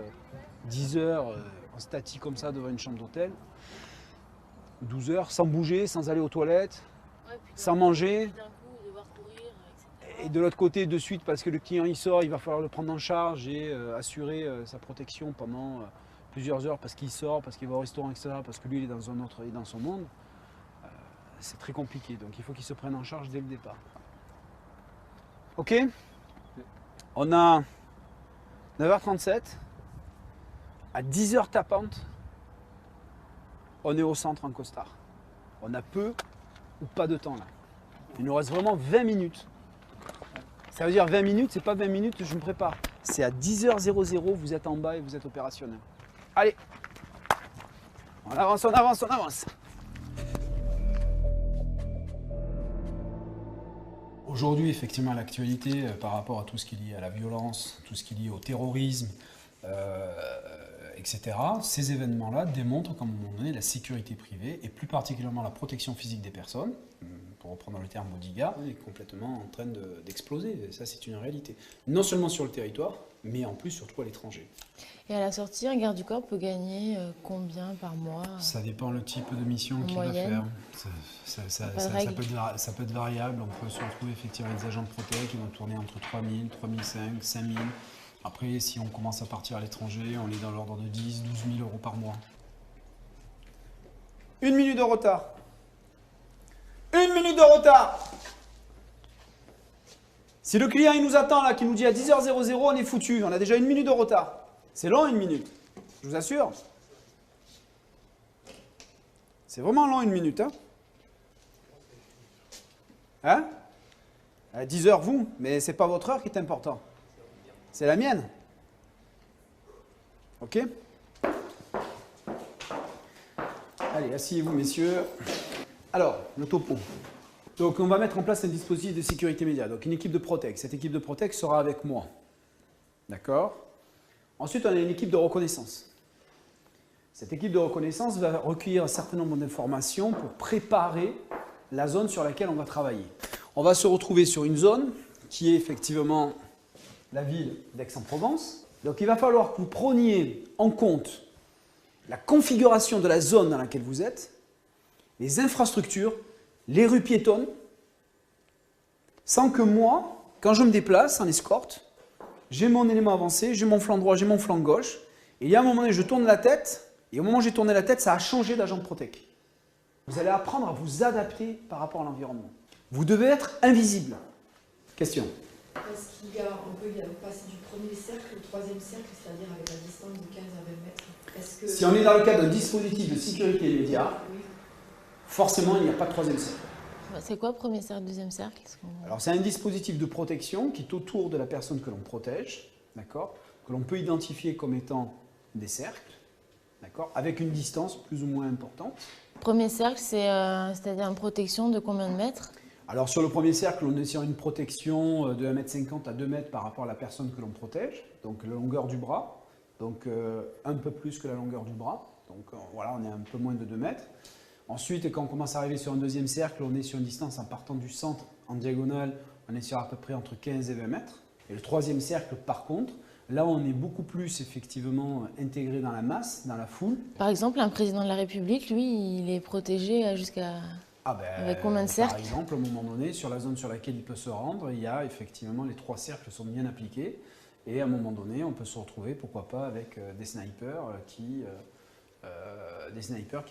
10 heures en statique comme ça devant une chambre d'hôtel, 12 heures, sans bouger, sans aller aux toilettes, sans manger, Et de l'autre côté, de suite, parce que le client il sort, il va falloir le prendre en charge et assurer sa protection pendant plusieurs heures parce qu'il sort, parce qu'il va au restaurant, etc. Parce que lui, il est dans un autre, il est dans son monde. C'est très compliqué. Donc il faut qu'il se prenne en charge dès le départ. Ok? On a 9h37. À 10h tapante, on est au centre en costard. On a peu ou pas de temps là. Il nous reste vraiment 20 minutes. Ça veut dire 20 minutes, c'est pas 20 minutes, je me prépare. C'est à 10h00, vous êtes en bas et vous êtes opérationnel. Allez, on avance, on avance, on avance. Aujourd'hui, effectivement, l'actualité par rapport à tout ce qui est lié à la violence, tout ce qui est lié au terrorisme, etc. Ces événements-là démontrent qu'à un moment donné, la sécurité privée, et plus particulièrement la protection physique des personnes, pour reprendre le terme bodyguard, est complètement en train d'exploser. Ça, c'est une réalité. Non seulement sur le territoire, mais en plus, surtout à l'étranger. Et à la sortie, un garde du corps peut gagner combien par mois? Ça dépend le type de mission qu'il va faire. Ça peut être variable. On peut se retrouver effectivement avec des agents de protège qui vont tourner entre 3 000, 3 500, 5 000. Après, si on commence à partir à l'étranger, on est dans l'ordre de 10 000, 12 000 euros par mois. 1 minute de retard. 1 minute de retard. Si le client il nous attend là, qui nous dit à 10h00, on est foutu. On a déjà 1 minute de retard. C'est long 1 minute, je vous assure. C'est vraiment long 1 minute. Hein? À 10h vous, mais c'est pas votre heure qui est important. C'est la mienne. Ok? Allez, asseyez-vous, messieurs. Alors, le topo. Donc, on va mettre en place un dispositif de sécurité immédiate. Donc, une équipe de Protect. Cette équipe de Protect sera avec moi. D'accord? Ensuite, on a une équipe de reconnaissance. Cette équipe de reconnaissance va recueillir un certain nombre d'informations pour préparer la zone sur laquelle on va travailler. On va se retrouver sur une zone qui est effectivement la ville d'Aix-en-Provence. Donc, il va falloir que vous preniez en compte la configuration de la zone dans laquelle vous êtes, les infrastructures, les rues piétonnes, sans que moi, quand je me déplace en escorte, j'ai mon élément avancé, j'ai mon flanc droit, j'ai mon flanc gauche, et il y a un moment donné, je tourne la tête, et au moment où j'ai tourné la tête, ça a changé d'agent de Protect. Vous allez apprendre à vous adapter par rapport à l'environnement. Vous devez être invisible. Question. Est-ce qu'on peut passer du premier cercle au troisième cercle, c'est-à-dire avec la distance de 15 à 20 mètres? Si on est dans le cadre d'un dispositif de sécurité immédiate, oui, forcément, il n'y a pas de troisième cercle. C'est quoi premier cercle, deuxième cercle? Alors, c'est un dispositif de protection qui est autour de la personne que l'on protège, d'accord, que l'on peut identifier comme étant des cercles, d'accord, avec une distance plus ou moins importante. Premier cercle, c'est-à-dire une protection de combien de mètres? Alors, sur le premier cercle, on est sur une protection de 1,50 m à 2 mètres par rapport à la personne que l'on protège, donc la longueur du bras, donc un peu plus que la longueur du bras, donc voilà, on est un peu moins de 2 mètres. Ensuite, quand on commence à arriver sur un deuxième cercle, on est sur une distance en partant du centre en diagonale, on est sur à peu près entre 15 et 20 mètres. Et le troisième cercle, par contre, là on est beaucoup plus effectivement intégré dans la masse, dans la foule. Par exemple, un président de la République, lui, il est protégé jusqu'à... avec combien de cercles? Par exemple, à un moment donné, sur la zone sur laquelle il peut se rendre, il y a effectivement les 3 cercles sont bien appliqués. Et à un moment donné, on peut se retrouver, pourquoi pas, avec des snipers qui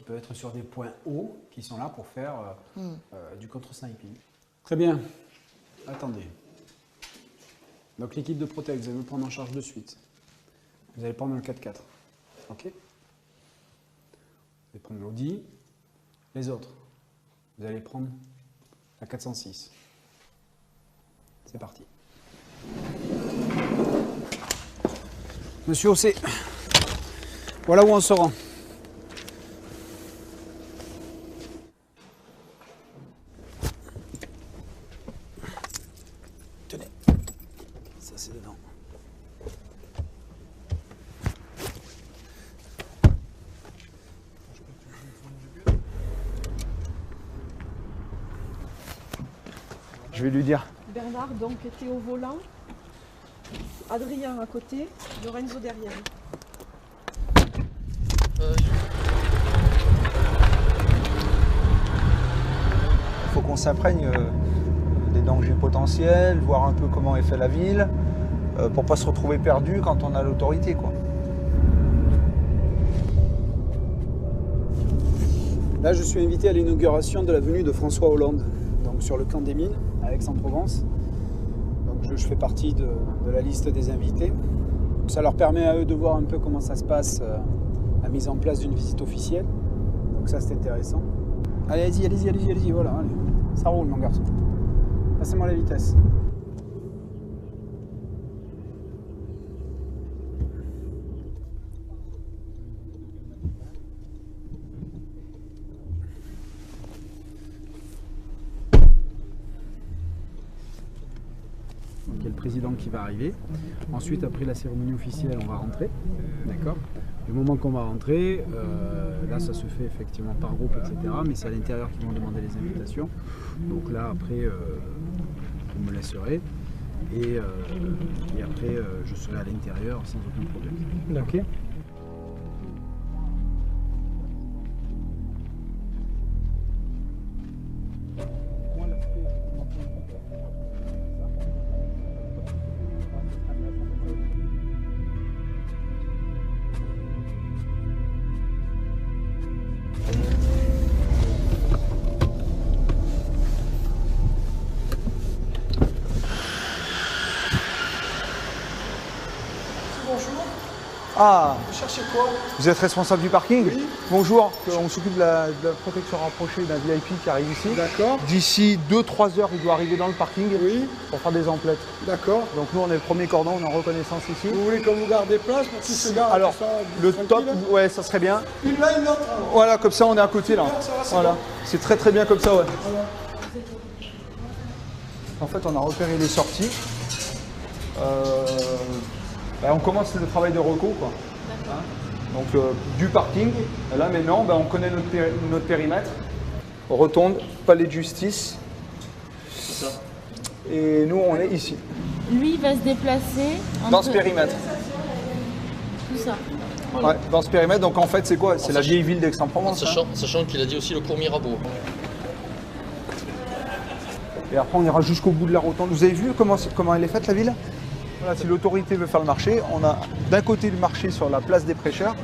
peuvent être sur des points hauts, qui sont là pour faire du contre-sniping. Très bien. Attendez. Donc l'équipe de Protect, vous allez me prendre en charge de suite. Vous allez prendre le 4x4. Ok? Vous allez prendre l'Audi. Les autres, vous allez prendre la 406. C'est parti. Monsieur Ossé, voilà où on se rend. Tenez, ça c'est dedans. Je vais lui dire. Bernard donc était au volant, Adrien à côté, Lorenzo derrière. Il faut qu'on s'imprègne des dangers potentiels, voir un peu comment est fait la ville, pour pas se retrouver perdu quand on a l'autorité, quoi. Là, je suis invité à l'inauguration de la venue de François Hollande, donc sur le camp des mines, à Aix-en-Provence. Donc je fais partie de la liste des invités. Ça leur permet à eux de voir un peu comment ça se passe, la mise en place d'une visite officielle. Donc ça, c'est intéressant. Allez, allez-y, voilà, allez. Ça roule, mon garçon. Passez-moi la vitesse. Donc il y a le président qui va arriver. Ensuite, après la cérémonie officielle, on va rentrer. D'accord ? Du moment qu'on va rentrer, là ça se fait effectivement par groupe, etc. Mais c'est à l'intérieur qu'ils vont demander les invitations. Donc là, après, vous me laisserez. Et après, je serai à l'intérieur sans aucun problème. Ok ? Ah, Vous cherchez quoi? vous êtes responsable du parking? Oui. Bonjour, on s'occupe de la protection rapprochée d'un VIP qui arrive ici. D'accord. D'ici 2-3 heures, il doit arriver dans le parking Oui. pour faire des emplettes. D'accord. Donc nous, on est le premier cordon, on est en reconnaissance ici. Vous voulez qu'on vous garde des places pour qu'ils se gardent? Alors, le top, ouais, ça serait bien. Une là, une autre. Voilà, comme ça, on est à côté là. Super, ça va, c'est Voilà, bon. c'est très très bien comme ça, ouais. Voilà. En fait, on a repéré les sorties. On commence le travail de reco, quoi. Hein, donc du parking. Et là maintenant, on connaît notre périmètre. Rotonde, palais de justice. C'est ça. Et nous, on est ici, Lui, il va se déplacer dans ce périmètre. Tout ça. Ouais, dans ce périmètre. Donc en fait, c'est quoi? C'est la vieille ville d'Aix-en-Provence. Hein. Sachant qu'il a dit aussi le cours Mirabeau. Et après, on ira jusqu'au bout de la rotonde. Vous avez vu comment elle est faite, la ville? Voilà, si l'autorité veut faire le marché, on a d'un côté le marché sur la place des prêcheurs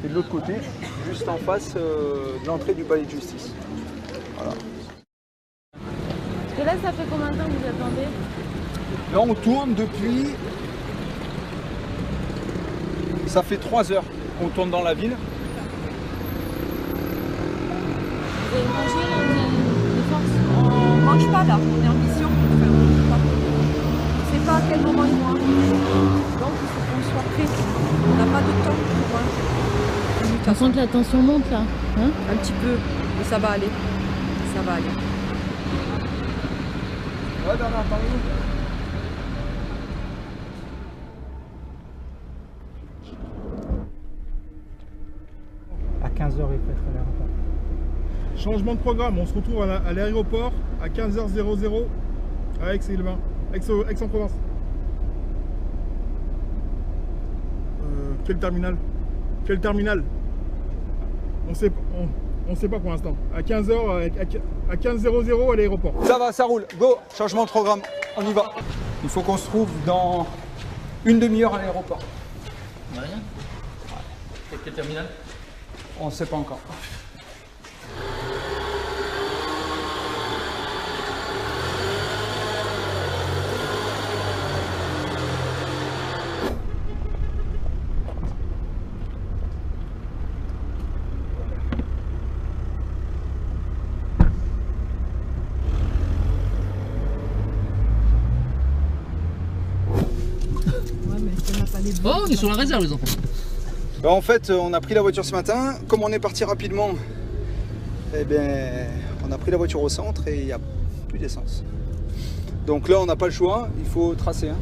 et de l'autre côté, juste en face de l'entrée du palais de justice. Voilà. Parce que là, ça fait combien de temps que vous attendez? Là, on tourne depuis... Ça fait 3 heures qu'on tourne dans la ville. Vous avez mangé là, vous avez des forces? On mange pas là, on est en mission. Enfin, on mange pas. On sait pas à quel moment ils vont arriver. Donc il faut qu'on soit prêt. On n'a pas de temps pour. On sent que la tension monte là. Hein? Un petit peu, mais ça va aller. Ça va aller. Ouais, Bernard, par où? À 15h, il faut être à l'aéroport. Changement de programme, on se retrouve à l'aéroport à 15h00 à Aix-et-Bains, Aix-en-Provence. Quel terminal? Quel terminal? On sait pas pour l'instant. À 15h, à 15h00 à l'aéroport. Ça va, ça roule. Go, changement de programme. On y va. Il faut qu'on se trouve dans une demi-heure à l'aéroport. On n'a rien. Quel terminal? On ne sait pas encore. Oh, on est sur la réserve, les enfants. En fait, on a pris la voiture ce matin. Comme on est parti rapidement, eh bien, on a pris la voiture au centre et il n'y a plus d'essence. Donc là, on n'a pas le choix. Il faut tracer. Hein.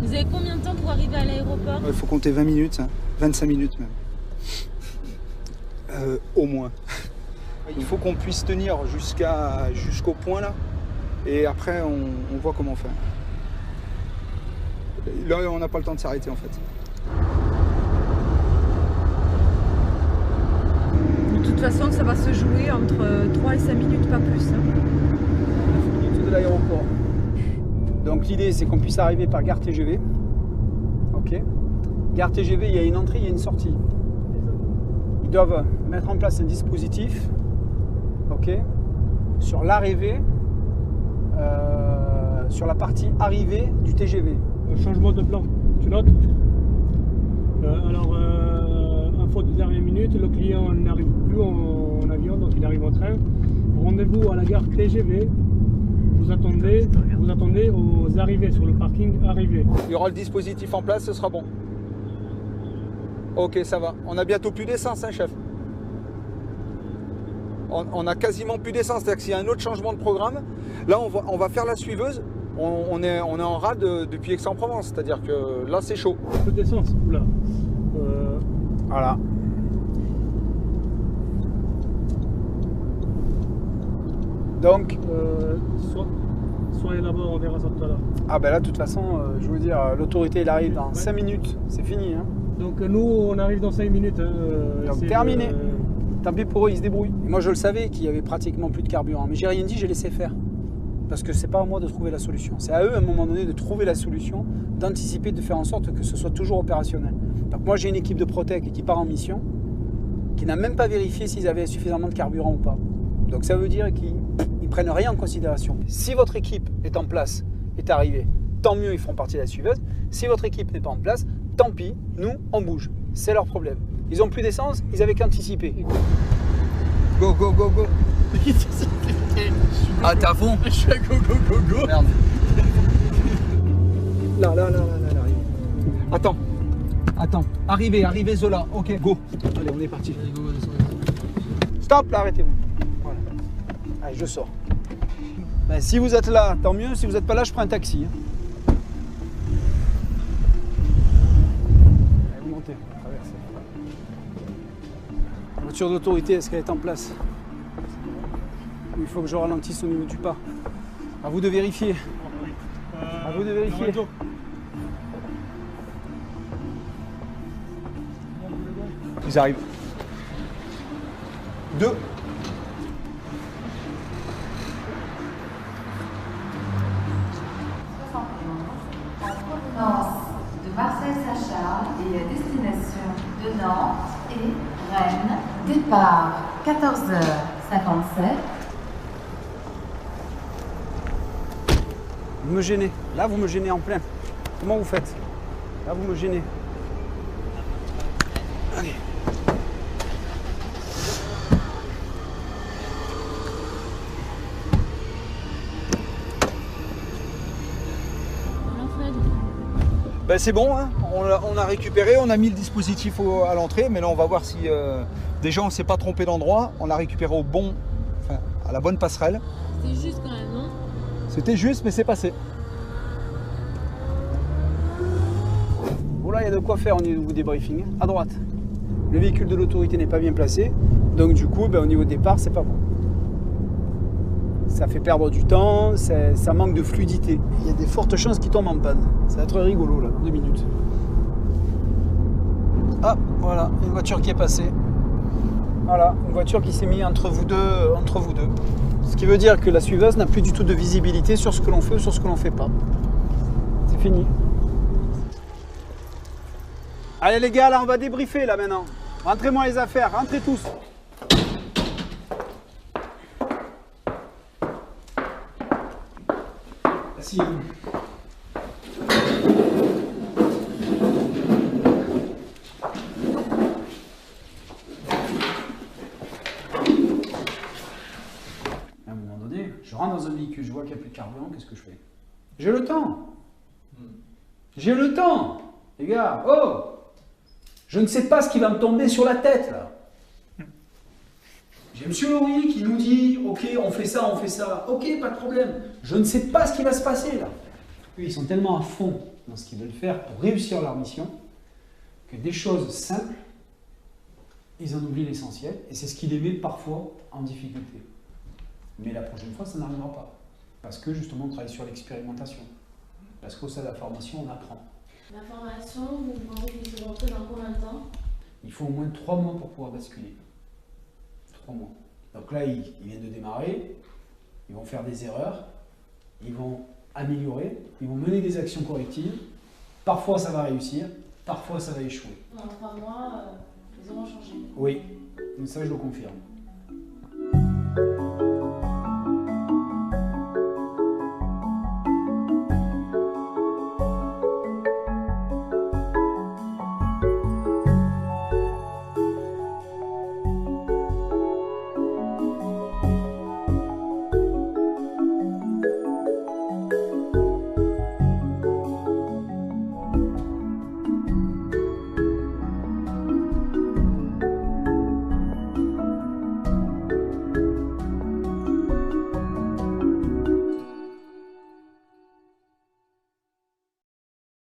Vous avez combien de temps pour arriver à l'aéroport? Il faut compter 20 minutes, hein. 25 minutes même. Au moins. Il faut qu'on puisse tenir jusqu'au point là. Et après, on voit comment faire. Là, on n'a pas le temps de s'arrêter en fait. De toute façon, ça va se jouer entre 3 et 5 minutes, pas plus. Hein. l'aéroport. Donc l'idée c'est qu'on puisse arriver par gare TGV. Ok. Gare TGV, il y a une entrée, il y a une sortie. Ils doivent mettre en place un dispositif, ok, sur l'arrivée, sur la partie arrivée du TGV. Changement de plan, tu notes? Info de dernière minute, le client n'arrive plus en avion, donc il arrive en train. Rendez-vous à la gare TGV. Vous attendez aux arrivées, sur le parking arrivé. Il y aura le dispositif en place, ce sera bon. Ok, ça va. On a bientôt plus d'essence, hein, chef? On a quasiment plus d'essence, c'est-à-dire que s'il y a un autre changement de programme, là on va faire la suiveuse. On est en rade depuis Aix-en-Provence, c'est-à-dire que là c'est chaud. Peu d'essence, oula. Voilà. Donc, soyez là-bas, on verra ça tout à l'heure. ah ben là, de toute façon, je veux dire, l'autorité, il arrive dans 5 minutes, c'est fini. Hein. Donc nous, on arrive dans 5 minutes. Donc terminé. Tant pis pour eux, ils se débrouillent. Et moi, je le savais qu'il y avait pratiquement plus de carburant, mais j'ai rien dit, j'ai laissé faire. Parce que c'est pas à moi de trouver la solution. C'est à eux, à un moment donné, de trouver la solution, d'anticiper, de faire en sorte que ce soit toujours opérationnel. Donc moi, j'ai une équipe de Protec qui part en mission, qui n'a même pas vérifié s'ils avaient suffisamment de carburant ou pas. Donc ça veut dire qu'ils prennent rien en considération. Si votre équipe est en place, est arrivée, tant mieux, ils feront partie de la suiveuse. Si votre équipe n'est pas en place, tant pis, nous, on bouge. C'est leur problème. Ils n'ont plus d'essence, ils avaient qu'anticipé. Go, go, go, go. Ah, t'es à fond? Je suis à go, go, go, go. Merde. Là. Attends. Arrivez, Zola. Ok, go. Allez, on est parti. Allez, go, descendez. Stop, là, arrêtez-vous. Voilà. Allez, je sors. Ben, si vous êtes là, tant mieux. Si vous n'êtes pas là, je prends un taxi. Hein. Allez, vous montez, on va traverser. La voiture d'autorité, est-ce qu'elle est en place? Il faut que je ralentisse au niveau du pas. À vous de vérifier. À vous de vérifier. Ils arrivent. 2. Provenance de Marseille-Saint-Charles et à destination de Nantes et Rennes. Départ 14h57. Vous me gênez. Là, vous me gênez en plein. Comment vous faites? Là, vous me gênez. Allez. Ben, c'est bon, hein. On a récupéré, on a mis le dispositif à l'entrée, mais là on va voir si déjà on ne s'est pas trompé d'endroit. On l'a récupéré à la bonne passerelle. C'était juste quand même, non? C'était juste, mais c'est passé. Bon, là, il y a de quoi faire au niveau des briefings. À droite. Le véhicule de l'autorité n'est pas bien placé, donc du coup, au niveau départ, c'est pas bon. Ça fait perdre du temps, ça manque de fluidité. Il y a des fortes chances qu'il tombe en panne. Ça va être rigolo là, 2 minutes. Ah, voilà, une voiture qui est passée. Voilà, une voiture qui s'est mise entre vous deux. Ce qui veut dire que la suiveuse n'a plus du tout de visibilité sur ce que l'on fait ou sur ce que l'on ne fait pas. C'est fini. Allez les gars, là on va débriefer là maintenant. Rentrez-moi les affaires, rentrez tous. Asseyez-vous. À un moment donné, je rentre dans un véhicule, je vois qu'il n'y a plus de carburant, qu'est-ce que je fais? J'ai le temps. J'ai le temps. Les gars, oh! Je ne sais pas ce qui va me tomber sur la tête là. J'ai M. Laurier qui nous dit, ok, on fait ça, ok, pas de problème. Je ne sais pas ce qui va se passer là. Eux, ils sont tellement à fond dans ce qu'ils veulent faire pour réussir leur mission que des choses simples, ils en oublient l'essentiel et c'est ce qui les met parfois en difficulté. Mais la prochaine fois, ça n'arrivera pas. Parce que justement, on travaille sur l'expérimentation. Parce qu'au sein de la formation, on apprend. La formation, vous pensez qu'il se rentrer dans combien de temps? Il faut au moins 3 mois pour pouvoir basculer. 3 mois. Donc là, ils viennent de démarrer, ils vont faire des erreurs, Ils vont améliorer, ils vont mener des actions correctives. Parfois ça va réussir, parfois ça va échouer. En 3 mois, ils auront changé. Oui, ça je le confirme.